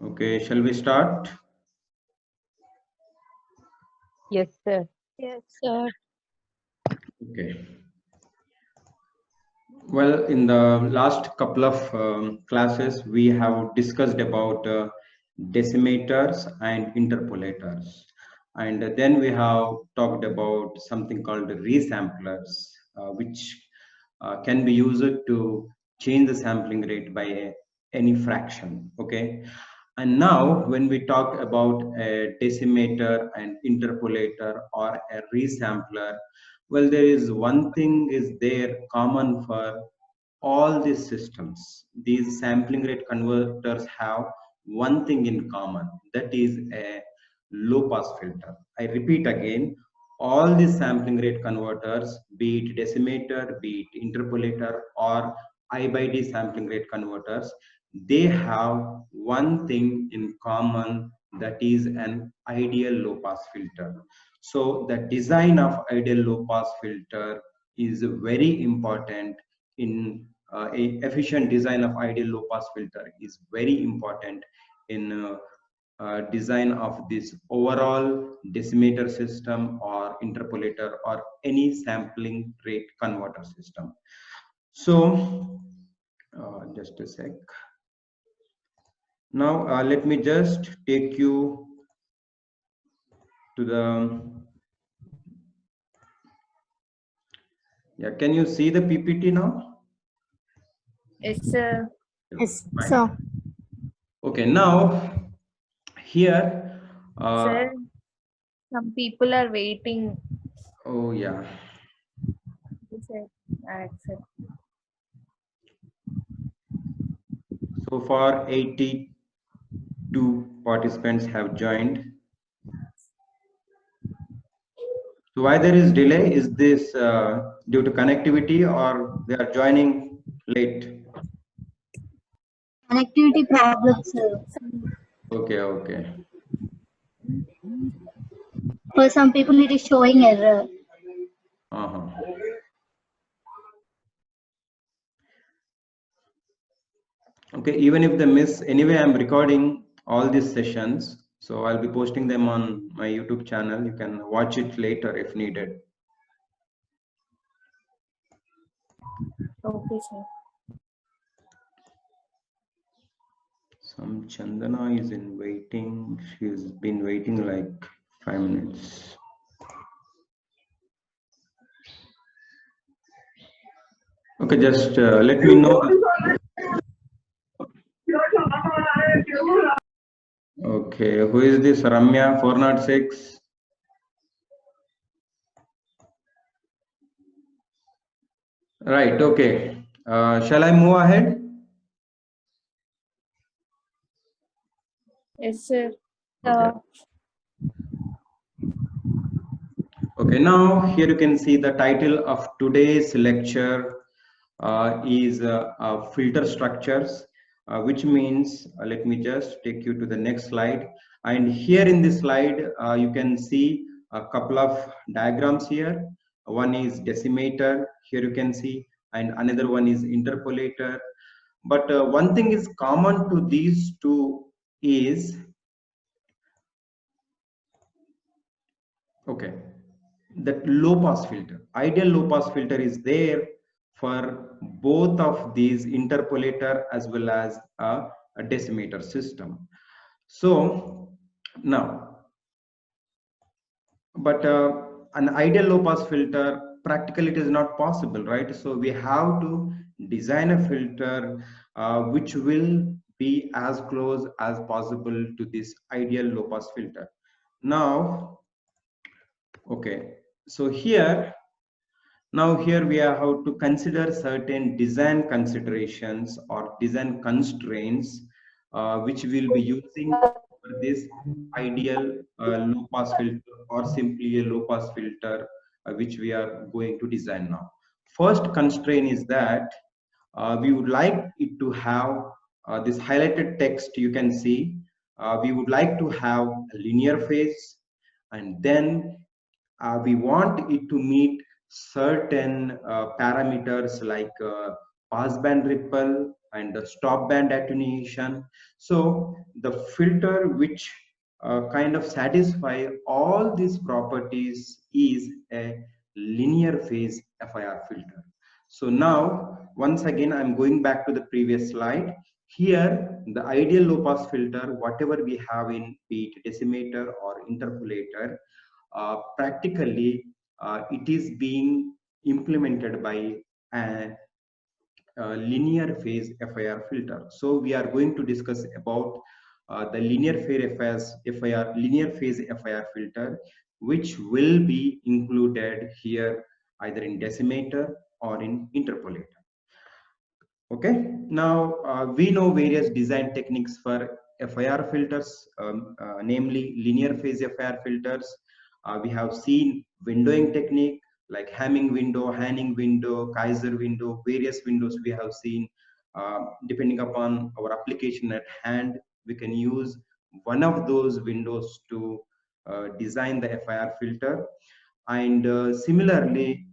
Okay, shall we start? Yes, sir. Yes, sir. Okay. Well, in the last couple of classes, we have discussed about decimators and interpolators. And then we have talked about something called resamplers, which can be used to change the sampling rate by any fraction. Okay. And now, when we talk about a decimator and interpolator or a resampler, well, there is one thing is there common for all these systems. These sampling rate converters have one thing in common, that is a low pass filter. I repeat again, all these sampling rate converters, be it decimator, be it interpolator, or I by D sampling rate converters, they have one thing in common, that is an ideal low pass filter. So the design of ideal low pass filter is very important in a efficient design of ideal low pass filter is very important in design of this overall decimator system or interpolator or any sampling rate converter system. So just a sec. Now let me just take you to the, yeah, can you see the PPT now? Yes, sir. Yes, Fine. So, Okay, now here, sir, some people are waiting. oh yeah, Sir, I accept. so far 82 participants have joined. So why there is delay? Is this due to connectivity or they are joining late? Connectivity problems. Okay, okay. For some people, it is showing error. Uh-huh. Okay, even if they miss, anyway, I'm recording all these sessions. So I'll be posting them on my YouTube channel. You can watch it later if needed. Okay, sir. Some Chandana is in waiting. She's been waiting like 5 minutes. Okay, just let me know. Okay, who is this? Ramya 406. Right, okay. Shall I move ahead? Yes, sir. Okay. Okay, now here you can see the title of today's lecture is filter structures, which means, let me just take you to the next slide. And here in this slide, you can see a couple of diagrams here. One is decimator, here you can see, and another one is interpolator. But one thing is common to these two is, okay, that low pass filter, ideal low pass filter is there for both of these interpolator as well as a decimator system. So now, but an ideal low pass filter, practically it is not possible, right? So we have to design a filter which will be as close as possible to this ideal low pass filter. Now, okay, so here, now here we are how to consider certain design considerations or design constraints which we'll be using for this ideal low pass filter or simply a low pass filter which we are going to design now. First constraint is that we would like it to have this highlighted text you can see. We would like to have a linear phase, and then we want it to meet certain parameters like passband ripple and the stop band attenuation. So the filter which kind of satisfy all these properties is a linear phase FIR filter. So now once again I'm going back to the previous slide. Here the ideal low pass filter, whatever we have in be it decimator or interpolator, practically it is being implemented by a linear phase FIR filter. So we are going to discuss about the linear phase FIR filter, which will be included here either in decimator or in interpolator. Okay, now we know various design techniques for FIR filters, namely linear phase FIR filters. We have seen windowing technique like Hamming window, Hanning window, Kaiser window, various windows we have seen. Depending upon our application at hand, we can use one of those windows to design the FIR filter. And similarly,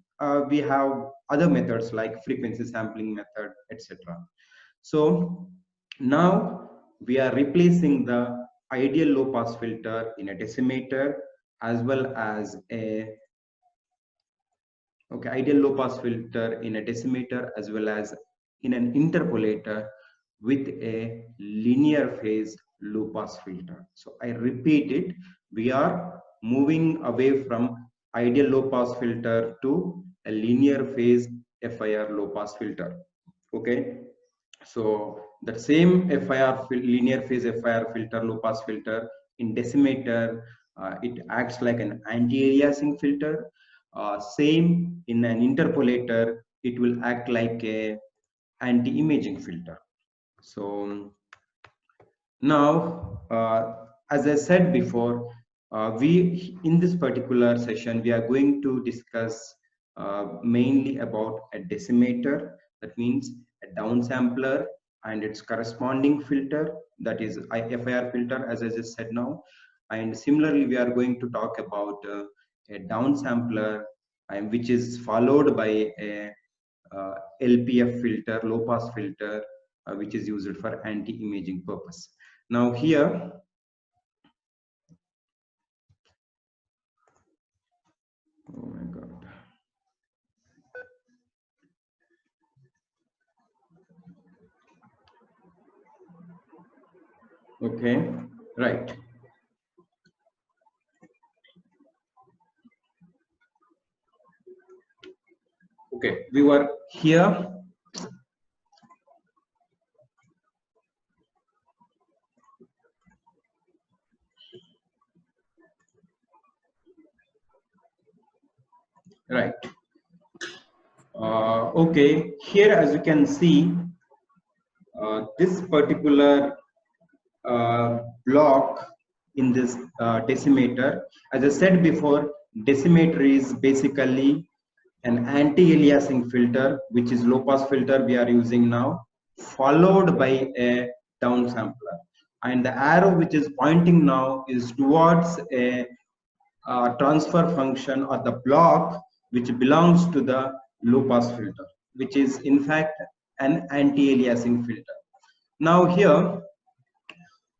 we have other methods like frequency sampling method, etc. So now we are replacing the ideal low pass filter in a decimator as well as a ideal low pass filter in a decimator as well as in an interpolator with a linear phase low pass filter. So I repeat it, we are moving away from ideal low pass filter to a linear phase FIR low pass filter. Okay, so the same linear phase FIR filter, low pass filter in decimator, it acts like an anti-aliasing filter. Same in an interpolator, it will act like a anti-imaging filter. So now, as I said before, we in this particular session we are going to discuss mainly about a decimator, that means a downsampler and its corresponding filter, that is FIR filter, as I just said now. And similarly, we are going to talk about a downsampler, which is followed by a LPF filter, low pass filter, which is used for anti-imaging purpose. Now here, oh my God. Okay, right. Okay, we were here. Right. Okay, here as you can see, this particular block in this decimator, as I said before, decimator is basically an anti-aliasing filter, which is low pass filter we are using now, followed by a downsampler. And the arrow which is pointing now is towards a transfer function or the block which belongs to the low pass filter, which is in fact an anti-aliasing filter. Now here,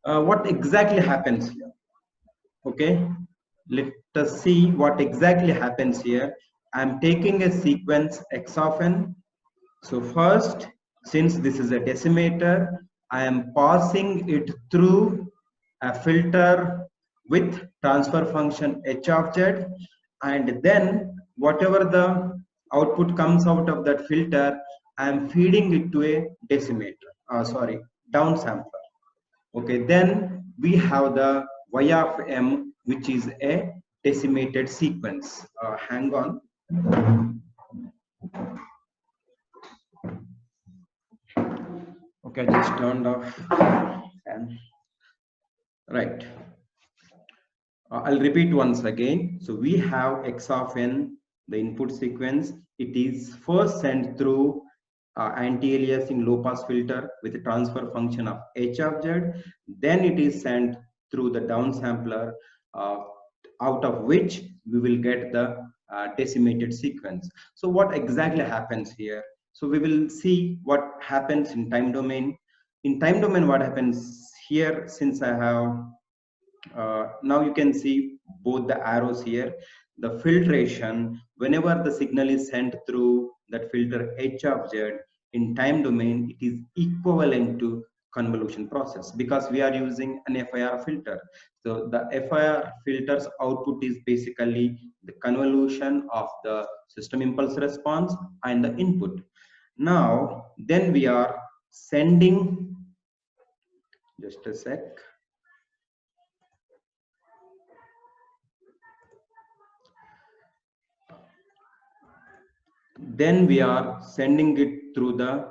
what exactly happens here? Okay, let us see what exactly happens here. I'm taking a sequence x of n. So first, since this is a decimator, I am passing it through a filter with transfer function h of z, and then whatever the output comes out of that filter, I am feeding it to a decimator, downsampler. Okay, then we have the y of m, which is a decimated sequence. Hang on. Okay, I just turned off. Right. I'll repeat once again. So we have x of n, the input sequence. It is first sent through anti-aliasing low pass filter with a transfer function of h of z. Then it is sent through the downsampler, out of which we will get the decimated sequence. So what exactly happens here? So we will see what happens in time domain. In time domain, what happens here, since I have now you can see both the arrows here, the filtration, whenever the signal is sent through that filter h of z in time domain, it is equivalent to convolution process because we are using an FIR filter. So the FIR filter's output is basically the convolution of the system impulse response and the input. Now then we are sending, just a sec. Then we are sending it through the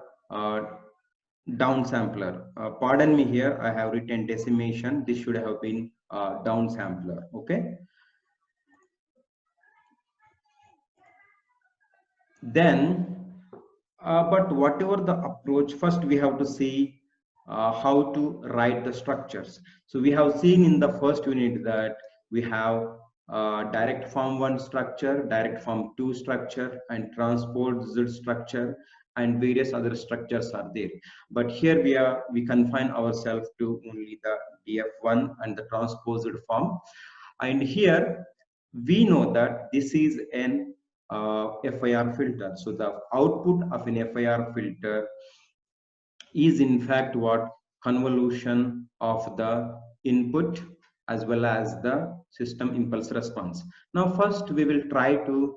downsampler. Pardon me, here I have written decimation. This should have been downsampler. Okay. Then, but whatever the approach, first we have to see how to write the structures. So we have seen in the first unit that we have direct form 1 structure, direct form 2 structure, and transposed structure, and various other structures are there. But here we confine ourselves to only the DF1 and the transposed form. And here we know that this is an FIR filter. So the output of an FIR filter is in fact what? Convolution of the input as well as the system impulse response. Now first we will try to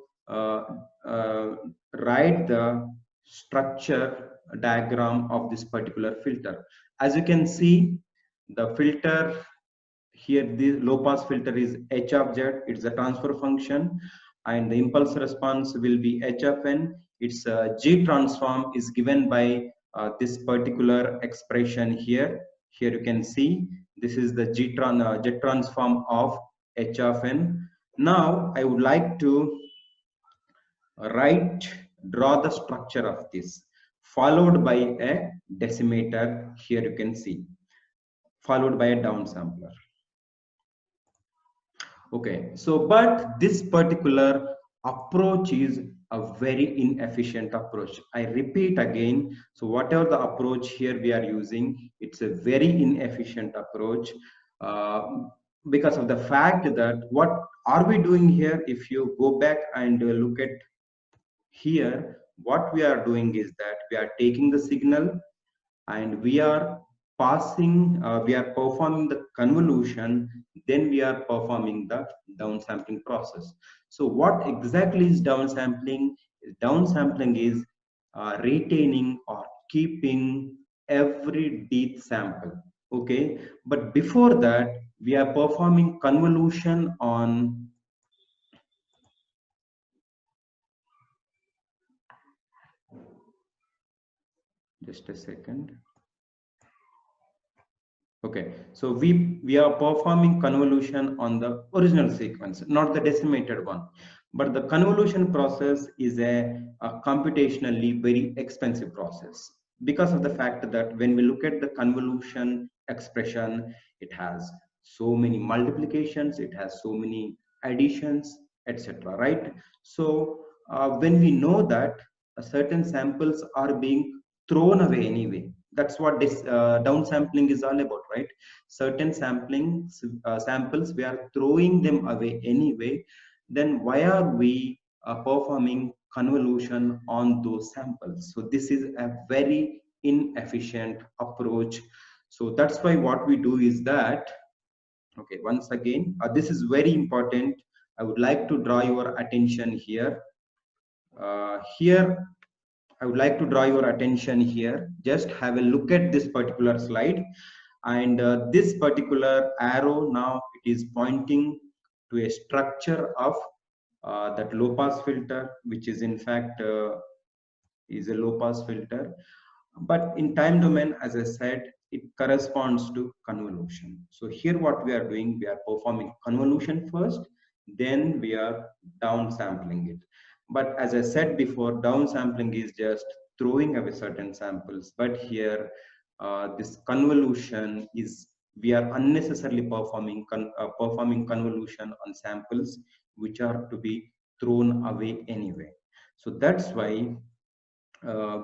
write the structure diagram of this particular filter. As you can see, the filter here, the low pass filter is h of z, it's a transfer function, and the impulse response will be h of n. Its g transform is given by this particular expression here. Here you can see this is the jet transform of h of n. Now I would like to draw the structure of this, followed by a decimator. Here you can see, followed by a downsampler. Okay, so but this particular approach is a very inefficient approach. I repeat again, so whatever the approach here we are using, it's a very inefficient approach because of the fact that what are we doing here? If you go back and look at here, what we are doing is that we are taking the signal and we are we are performing the convolution, then we are performing the downsampling process. So what exactly is downsampling? Downsampling is retaining or keeping every dth sample. Okay, but before that we are performing convolution on just a second. Okay, so we are performing convolution on the original sequence, not the decimated one. But the convolution process is a computationally very expensive process because of the fact that when we look at the convolution expression, it has so many multiplications, it has so many additions, etc. Right? So when we know that certain samples are being thrown away anyway, that's what this downsampling is all about, right? Certain samples we are throwing them away anyway, then why are we performing convolution on those samples? So this is a very inefficient approach. So that's why what we do is that, okay, once again, this is very important. I would like to draw your attention here. Here I would like to draw your attention here. Just have a look at this particular slide, and this particular arrow now it is pointing to a structure of that low pass filter, which is in fact is a low pass filter. But in time domain, as I said, it corresponds to convolution. So here what we are doing, we are performing convolution first, then we are downsampling it. But as I said before, downsampling is just throwing away certain samples. But here, this convolution is, we are unnecessarily performing convolution on samples which are to be thrown away anyway. So that's why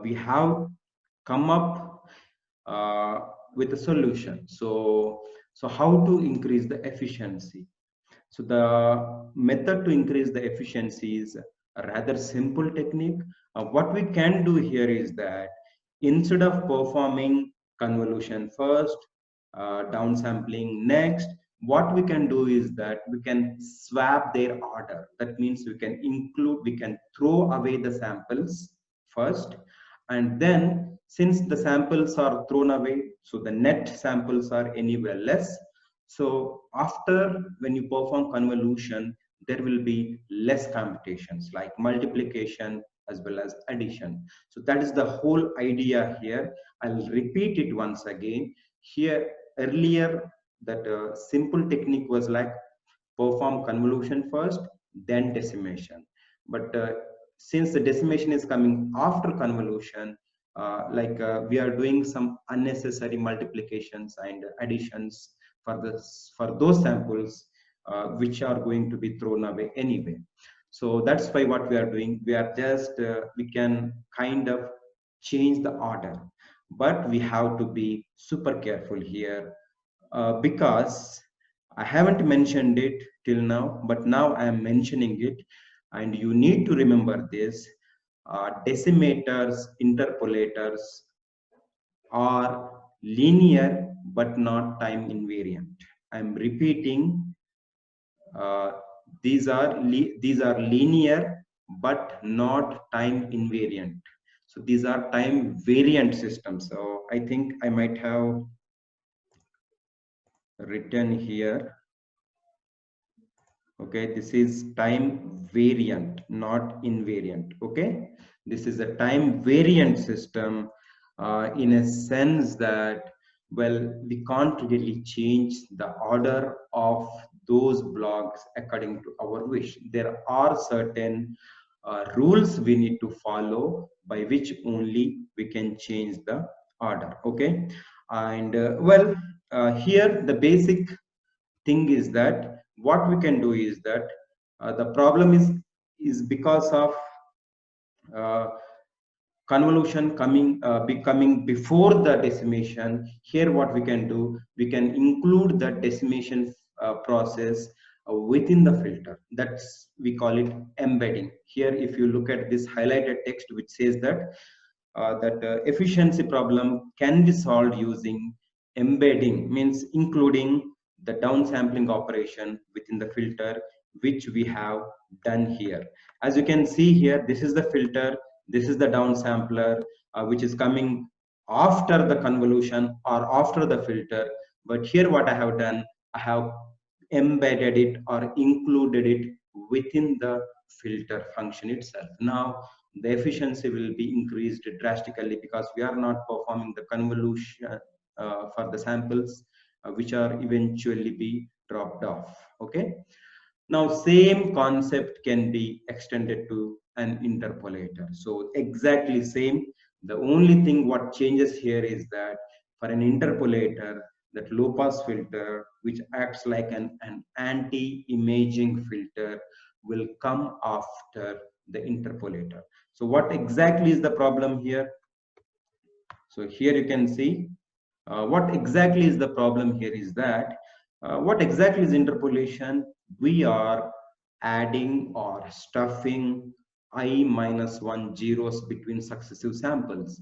we have come up with a solution. So how to increase the efficiency? So the method to increase the efficiency is a rather simple technique. What we can do here is that instead of performing convolution first, downsampling next, what we can do is that we can swap their order. That means we can throw away the samples first, and then since the samples are thrown away, so the net samples are anywhere less. So after when you perform convolution, there will be less computations like multiplication as well as addition. So that is the whole idea here. I'll repeat it once again. Here earlier, that simple technique was like perform convolution first, then decimation. But since the decimation is coming after convolution, we are doing some unnecessary multiplications and additions for those samples which are going to be thrown away anyway. So that's why what we are doing, we are just we can kind of change the order, but we have to be super careful here because I haven't mentioned it till now, but now I am mentioning it, and you need to remember this. Decimators, interpolators are linear but not time invariant. I'm repeating, uh, these are linear but not time invariant. So these are time variant systems. So I think I might have written here. Okay, this is time variant, not invariant. Okay, this is a time variant system in a sense that, well, we can't really change the order of those blocks according to our wish. There are certain rules we need to follow by which only we can change the order. Okay, and here the basic thing is that what we can do is that the problem is because of uh, convolution becoming before the decimation. Here what we can do, we can include the decimation process within the filter. That's, we call it embedding. Here if you look at this highlighted text which says that efficiency problem can be solved using embedding, means including the downsampling operation within the filter, which we have done here. As you can see here, this is the filter, this is the downsampler, which is coming after the convolution or after the filter. But here what I have done, I have embedded it or included it within the filter function itself. Now the efficiency will be increased drastically because we are not performing the convolution for the samples which are eventually be dropped off. Okay, now same concept can be extended to an interpolator. So exactly same. The only thing what changes here is that for an interpolator, that low pass filter which acts like an anti-imaging filter will come after the interpolator. So what exactly is the problem here? So here you can see what exactly is the problem here is that what exactly is interpolation? We are adding or stuffing I-1 zeros between successive samples.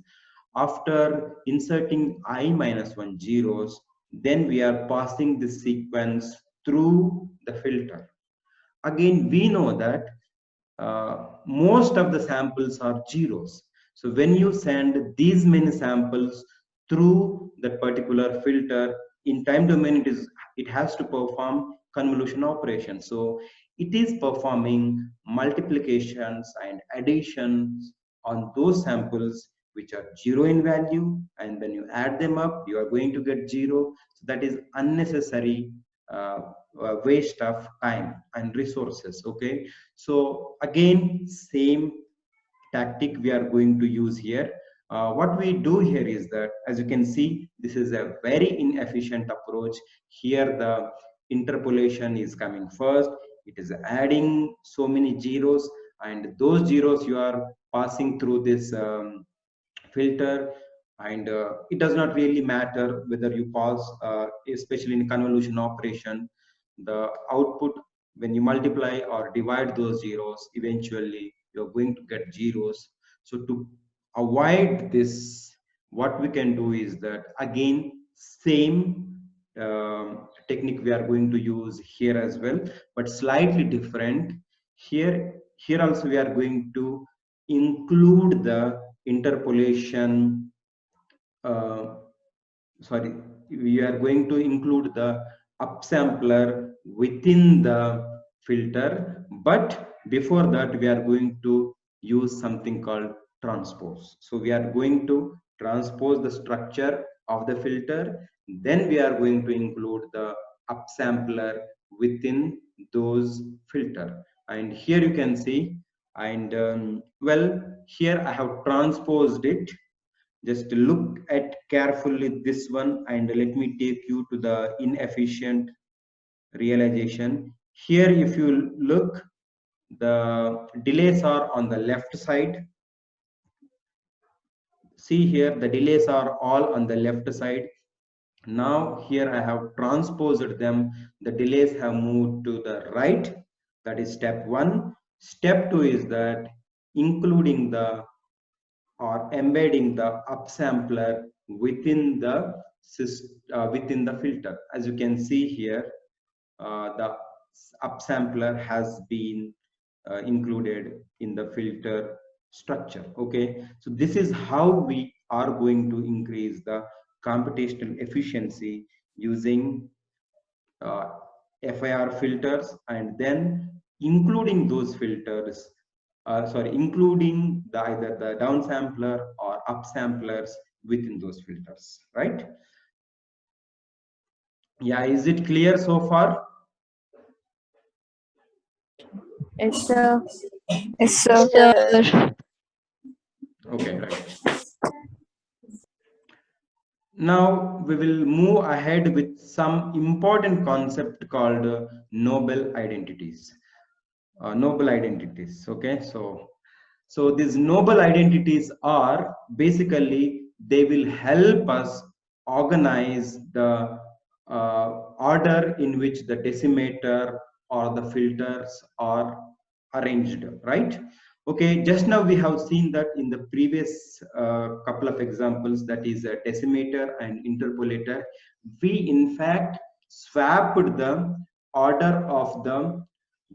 After inserting I-1 zeros, then we are passing the sequence through the filter. Again, we know that most of the samples are zeros. So when you send these many samples through that particular filter, in time domain it has to perform convolution operation. So it is performing multiplications and additions on those samples which are zero in value, and when you add them up you are going to get zero. So that is unnecessary waste of time and resources. Okay, so again same tactic we are going to use here. What we do here is that, as you can see, this is a very inefficient approach. Here the interpolation is coming first, it is adding so many zeros, and those zeros you are passing through this filter, and it does not really matter whether you pause, especially in convolution operation, the output, when you multiply or divide those zeros, eventually you're going to get zeros. So to avoid this, what we can do is that, again, same technique we are going to use here as well, but slightly different. Here also we are going to include the interpolation, sorry, we are going to include the upsampler within the filter, but before that we are going to use something called transpose. So we are going to transpose the structure of the filter, then we are going to include the upsampler within those filter. And here you can see, and well, here I have transposed it. Just look at carefully this one, and let me take you to the inefficient realization. Here if you look, the delays are on the left side. See here, the delays are all on the left side. Now here I have transposed them, the delays have moved to the right. That is step one. Step two is that including the, or embedding the upsampler within the within the filter. As you can see here, the upsampler has been included in the filter structure. Okay, so this is how we are going to increase the computational efficiency using FIR filters, and then including those filters, including either the downsampler or upsamplers within those filters, right? Yeah, is it clear so far? Yes, sir. Yes, sir. Okay, right. Now we will move ahead with some important concept called noble identities. Noble identities. Okay, so these noble identities are basically, they will help us organize the order in which the decimator or the filters are arranged, right? Okay, just now we have seen that in the previous couple of examples, that is a decimator and interpolator, we in fact swapped the order of the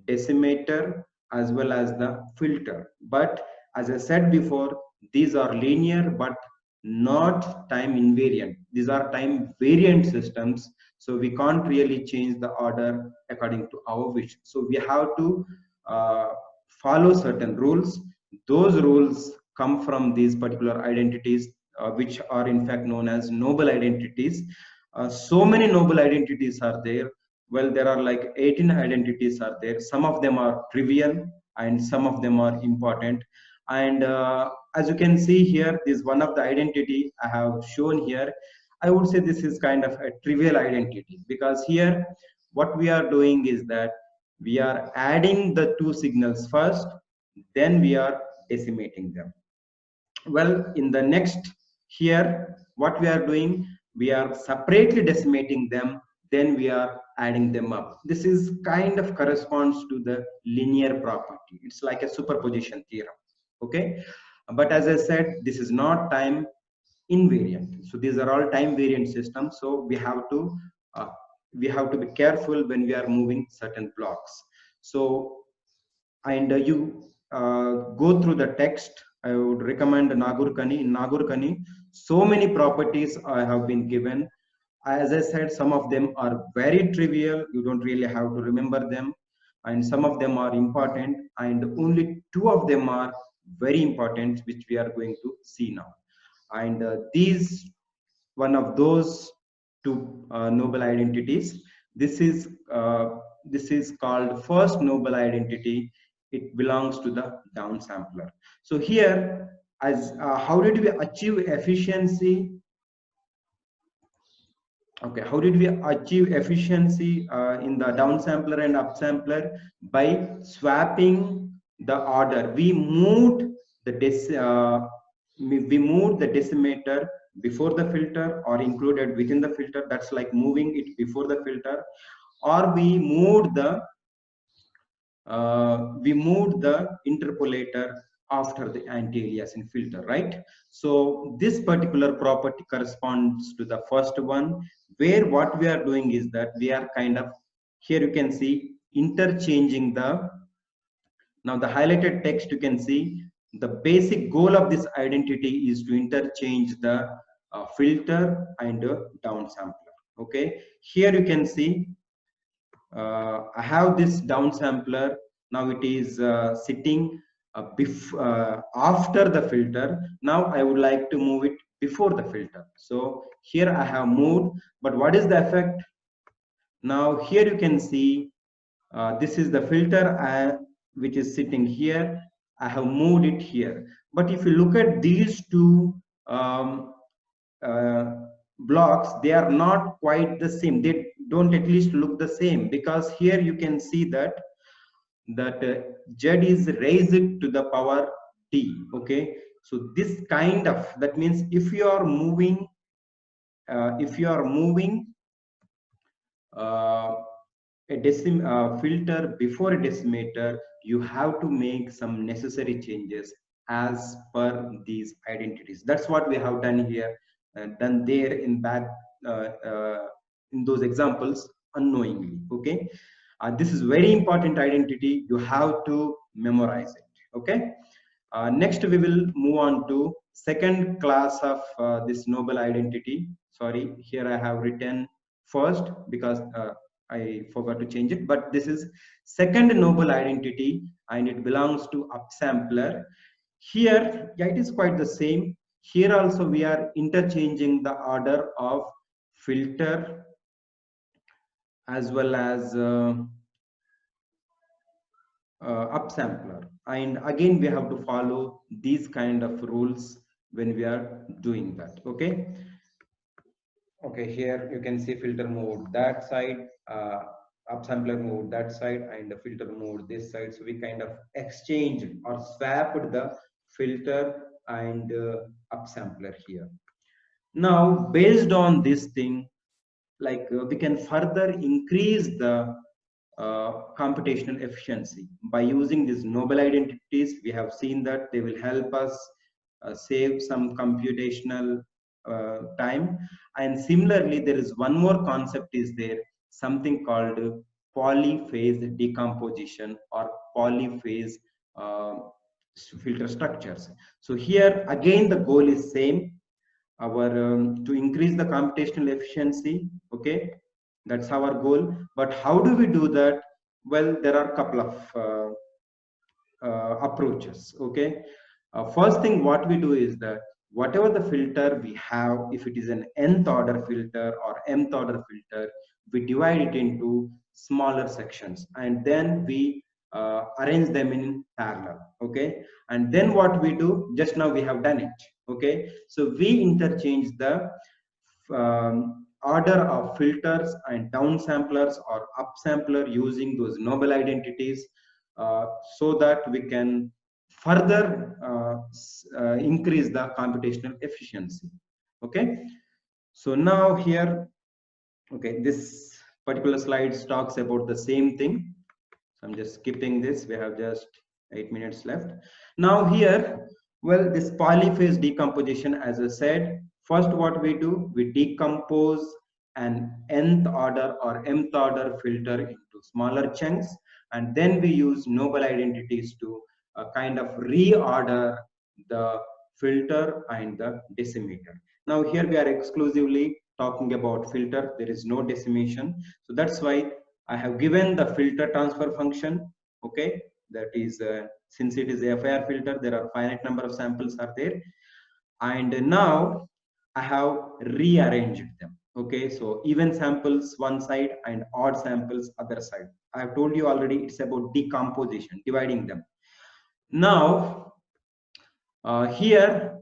decimator as well as the filter. But as I said before, these are linear but not time invariant. These are time variant systems, so we can't really change the order according to our wish. So we have to follow certain rules. Those rules come from these particular identities, which are in fact known as noble identities. So many noble identities are there. Well, there are like 18 identities are there. Some of them are trivial and some of them are important. And as you can see here, this one of the identity I have shown here. I would say this is kind of a trivial identity, because here what we are doing is that we are adding the two signals first, then we are decimating them. Well, in the next here, what we are doing, we are separately decimating them, then we are adding them up. This is kind of corresponds to the linear property. It's like a superposition theorem. Okay, but as I said, this is not time invariant. So these are all time variant systems. So we have to be careful when we are moving certain blocks. So, and you go through the text. I would recommend Nagurkani. In Nagurkani, so many properties have been given. As I said, some of them are very trivial. You don't really have to remember them. And some of them are important. And only two of them are very important, which we are going to see now. And these, one of those two noble identities, this is called first noble identity. It belongs to the downsampler. So here, as how did we achieve efficiency? Okay, how did we achieve efficiency in the downsampler and upsampler? By swapping the order. We moved the we moved the decimator before the filter or included within the filter, that's like moving it before the filter, or we moved the interpolator after the anti-aliasing filter, right? So this particular property corresponds to the first one, where what we are doing is that we are kind of, here you can see, interchanging the, now the highlighted text you can see, the basic goal of this identity is to interchange the filter and downsampler. Okay, here you can see I have this downsampler. Now it is sitting after the filter. Now I would like to move it before the filter. So here I have moved, but what is the effect? Now here you can see this is the filter which is sitting here. I have moved it here. But if you look at these two blocks, they are not quite the same. They don't at least look the same, because here you can see that Z is raised to the power D. Okay, so this kind of, that means if you are moving a filter before a decimator, you have to make some necessary changes as per these identities. That's what we have done here, done there in back in those examples unknowingly. Okay, this is very important identity. You have to memorize it. Okay. Next, we will move on to second class of this noble identity. Sorry, here I have written first because I forgot to change it, but this is second noble identity and it belongs to upsampler. Here, yeah, it is quite the same. Here also we are interchanging the order of filter as well as upsampler, and again we have to follow these kind of rules when we are doing that. Okay. Okay, here you can see filter mode that side, upsampler mode that side, and the filter mode this side. So we kind of exchanged or swapped the filter and upsampler here. Now based on this thing, like we can further increase the computational efficiency by using these noble identities. We have seen that they will help us save some computational time. And similarly, there is one more concept is there, something called polyphase decomposition or polyphase uh, filter structures. So here again the goal is same, our to increase the computational efficiency. Okay, that's our goal. But how do we do that? Well, there are a couple of approaches. Okay, first thing what we do is that whatever the filter we have, if it is an nth order filter or mth order filter, we divide it into smaller sections and then we arrange them in parallel. Okay, and then what we do, just now we have done it. Okay, so we interchange the order of filters and downsamplers or upsampler using those noble identities, so that we can further increase the computational efficiency. Okay, so now here, okay, this particular slide talks about the same thing. So I'm just skipping this. We have just 8 minutes left. Now here, well, this polyphase decomposition, as I said, first what we do, we decompose an nth order or mth order filter into smaller chunks, and then we use noble identities to kind of reorder the filter and the decimator. Now here we are exclusively talking about filter. There is no decimation. So that's why I have given the filter transfer function. Okay, that is since it is a FIR filter, there are finite number of samples are there, and now I have rearranged them. Okay, so even samples one side and odd samples other side. I have told you already, it's about decomposition, dividing them. Now here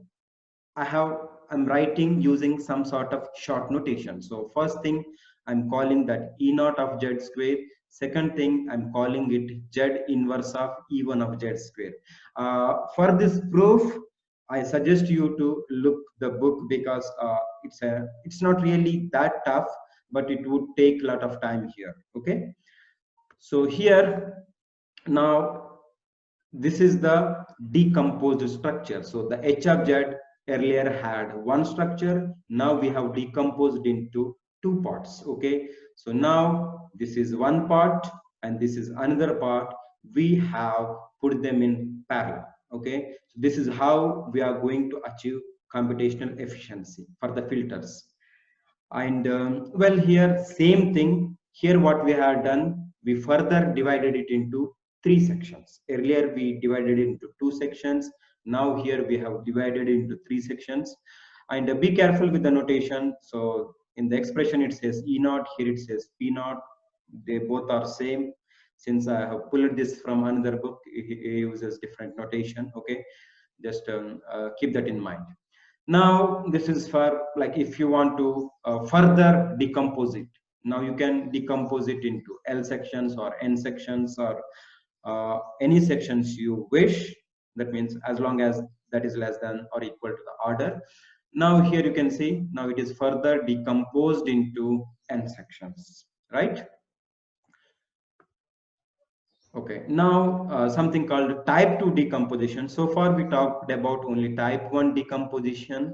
I'm writing using some sort of short notation. So first thing, I'm calling that E naught of Z square. Second thing, I'm calling it Z inverse of E1 of Z square. For this proof, I suggest you to look the book because it's not really that tough, but it would take a lot of time here. Okay, so here now this is the decomposed structure. So the H object earlier had one structure, now we have decomposed into two parts. Okay, so now this is one part and this is another part. We have put them in parallel. Okay, so this is how we are going to achieve computational efficiency for the filters. And well, here same thing. Here what we have done, we further divided it into three sections. Earlier we divided it into two sections. Now here we have divided it into three sections. And be careful with the notation. So in the expression it says E naught, here it says P naught. They both are same. Since I have pulled this from another book, it uses different notation. Okay, just keep that in mind. Now this is for like if you want to further decompose it. Now you can decompose it into L sections or N sections or any sections you wish. That means as long as that is less than or equal to the order. Now here you can see now it is further decomposed into N sections, right? Okay, now something called type 2 decomposition. So far we talked about only type 1 decomposition.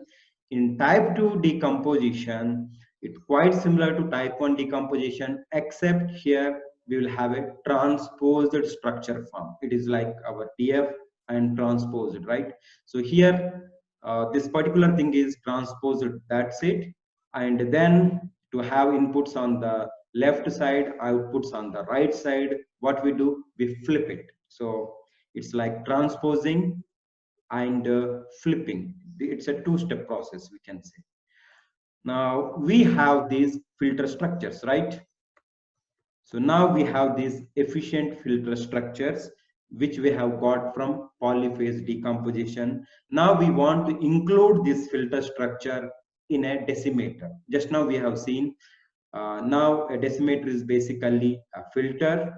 In type 2 decomposition, it's quite similar to type 1 decomposition, except here we will have a transposed structure form. It is like our TF and transposed, right? So here this particular thing is transposed, that's it. And then to have inputs on the left side, outputs on the right side, what we do, we flip it. So it's like transposing and flipping. It's a two-step process, we can say. Now we have these filter structures, right? So now we have these efficient filter structures which we have got from polyphase decomposition. Now we want to include this filter structure in a decimator. Just now we have seen now a decimator is basically a filter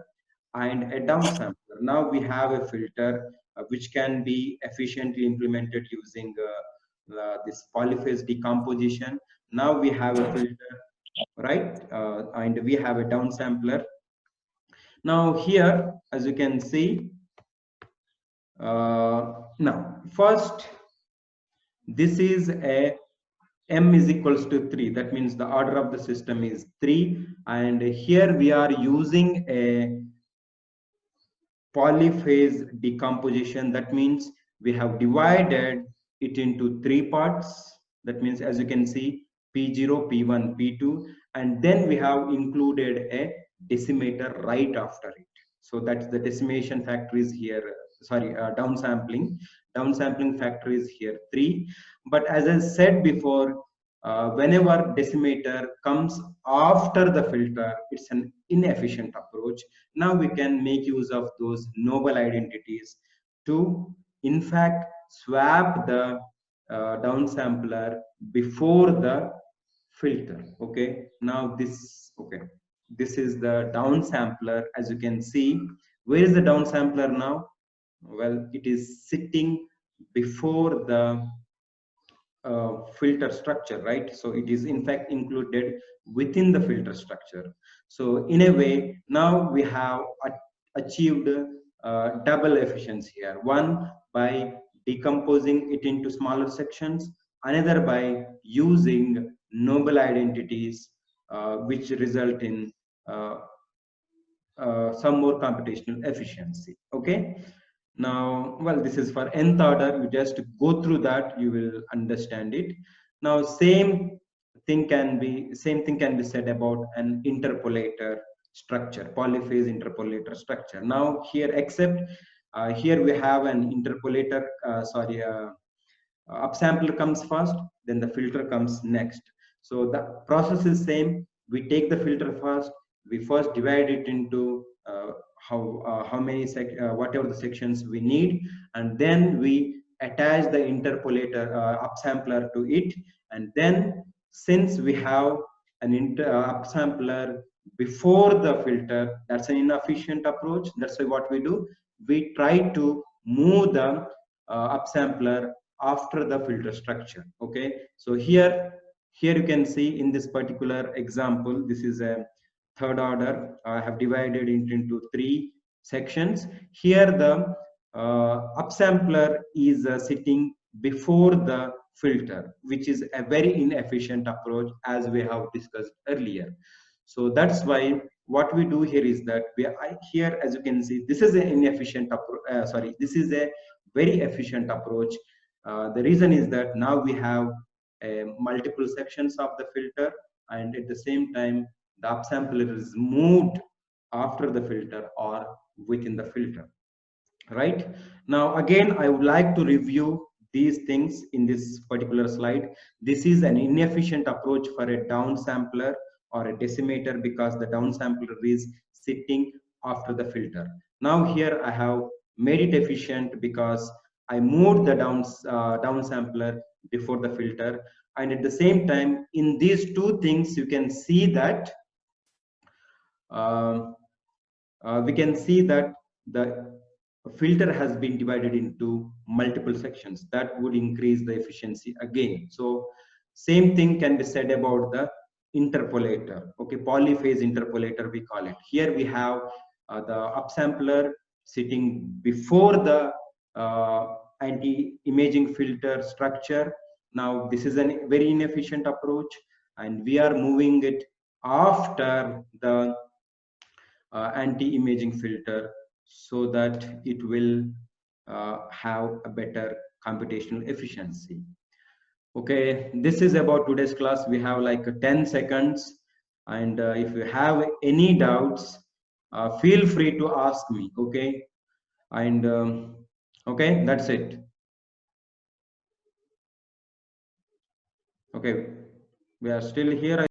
and a downsampler. Now we have a filter which can be efficiently implemented using this polyphase decomposition. Now we have a filter, right? And we have a downsampler. Now here, as you can see, now first, this is a m is equals to 3. That means the order of the system is 3. And here we are using a polyphase decomposition. That means we have divided it into 3 parts. That means as you can see, P0, P1, P2, and then we have included a decimator right after it. So that's the decimation factor is here, sorry, downsampling factor is here 3. But as I said before, whenever decimator comes after the filter, it's an inefficient approach. Now we can make use of those noble identities to in fact swap the downsampler before the filter. Okay, now this, okay, this is the downsampler. As you can see, where is the downsampler now? Well, it is sitting before the filter structure, right? So it is in fact included within the filter structure. So in a way, now we have achieved double efficiency here. One by decomposing it into smaller sections, another by using noble identities which result in some more computational efficiency. Okay, now, well, this is for nth order. You just go through that, you will understand it. Now same thing can be said about an interpolator structure, polyphase interpolator structure. Now here, except here we have an interpolator, upsampler comes first, then the filter comes next. So the process is same. We take the filter first, we first divide it into how many whatever the sections we need, and then we attach the interpolator upsampler to it. And then since we have an upsampler before the filter, that's an inefficient approach. That's why what we do, we try to move the upsampler after the filter structure. Okay, so here you can see in this particular example, this is a third order. I have divided it into 3 sections. Here the upsampler is sitting before the filter, which is a very inefficient approach, as we have discussed earlier. So that's why what we do here is that here, as you can see, this is an inefficient approach. This is a very efficient approach. The reason is that now we have multiple sections of the filter, and at the same time the upsampler is moved after the filter or within the filter. Right now, again, I would like to review these things in this particular slide. This is an inefficient approach for a downsampler or a decimator, because the downsampler is sitting after the filter. Now here I have made it efficient because I moved the downsampler before the filter, and at the same time, in these 2 things, you can see that we can see that the filter has been divided into multiple sections. That would increase the efficiency again. So same thing can be said about the interpolator. Okay, polyphase interpolator we call it. Here we have the upsampler sitting before the anti-imaging filter structure. Now this is a very inefficient approach, and we are moving it after the anti-imaging filter, so that it will have a better computational efficiency. Okay, this is about today's class. We have like 10 seconds, and if you have any doubts, feel free to ask me. Okay, and okay, that's it. Okay, we are still here.